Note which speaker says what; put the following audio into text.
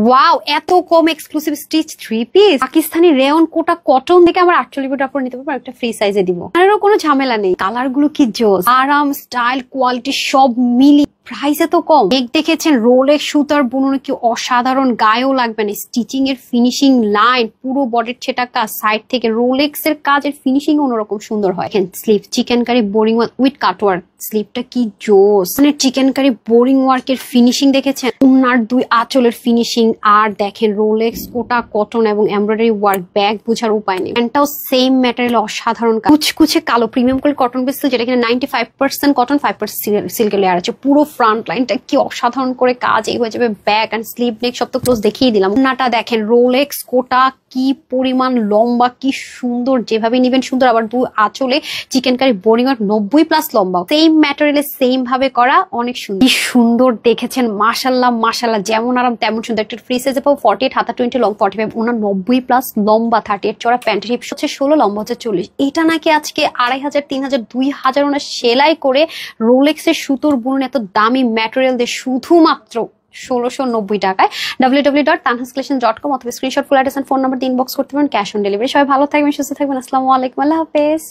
Speaker 1: Wow, এত কম exclusive stitch 3 piece Pakistani rayon Kota cotton থেকে আমার 48 টাকা নিতে পারবো, একটা ফ্রি সাইজে দিব। আরও কোনো ঝামেলা নেই, কালার গুলো কি জোস, আরাম, স্টাইল, কোয়ালিটি সব মিলি প্রাইসে তো কম। দেখেছেন রোলেক্স সুতার বুনন কি অসাধারণ, গায়েও লাগবে না। স্টিচিং এর ফিনিশিং লাইন, পুরো বডির ছেটা কাজ, সাইড থেকে রোলেক্স এর কাজের ফিনিশিং অন্যরকম সুন্দর হয়। স্লিভ চিকেন কারি বোরিং উইথ কাটওয়ার্ক, স্লিভটা কি জোস, মানে চিকেন কারি বোরিং ওয়ার্ক এর ফিনিশিং দেখেছেন, ওনার 2 আঁচলের ফিনিশিং। আর দেখেন রোলেক্স কোটা কটন এবং এমব্রয়ডারি ওয়ার্ক, ব্যাগ বুঝার উপায় নেই। প্যান্টটাও সেম ম্যাটেরিয়াল, অসাধারণ কুচকুচে কালো প্রিমিয়াম কোয়ালিটি কটন বেস, যেটা কিনা 95% কটন 5% সিল্কের লেয়ার আছে। পুরো ফ্রন্ট লাইনটা কি অসাধারণ করে কাজ, এই হয়ে যাবে ব্যাক এন্ড স্লিভ নেক, সব তো ক্লোজ দেখিয়ে দিলাম। ওনাটা দেখেন রোলেক্স কোটা কি পরিমাণ লম্বা, কি সুন্দর, যেভাবে নিবেন সুন্দর। আবার 2 আঁচলে চিকেন কারি বোরিং ওয়ার্ক, 90+ লম্বা, সেম ম্যাটেরিয়ালে সেম ভাবে করা, অনেক সুন্দর। কি সুন্দর দেখেছেন, মাশাল্লাহ মাশাল্লাহ, যেমন আরাম তেমন সুন্দর। একটা ফ্রি সাইজে পাবো 48, হাতা 20, লং 45, ওনার 90+ লম্বা, 38 চড়া প্যান্ট, হিপ হচ্ছে 16, লম্বা হচ্ছে 40। এটা নাকি আজকে 2500, 3000, 2000 ওনার সেলাই করে রোলেক্স এর সুতোর বুনন এত দামি ম্যাটেরিয়াল দিয়ে শুধুমাত্র 1690 টাকায়। www.tanhascollection.com অথবা screenshot full address and phone number দিয়ে ইনবক্স করতে পারেন, ক্যাশ অন ডেলিভারি। সবাই ভালো থাকবেন, সুস্থ থাকবেন, আসসালামু আলাইকুম, আল্লাহ হাফেজ।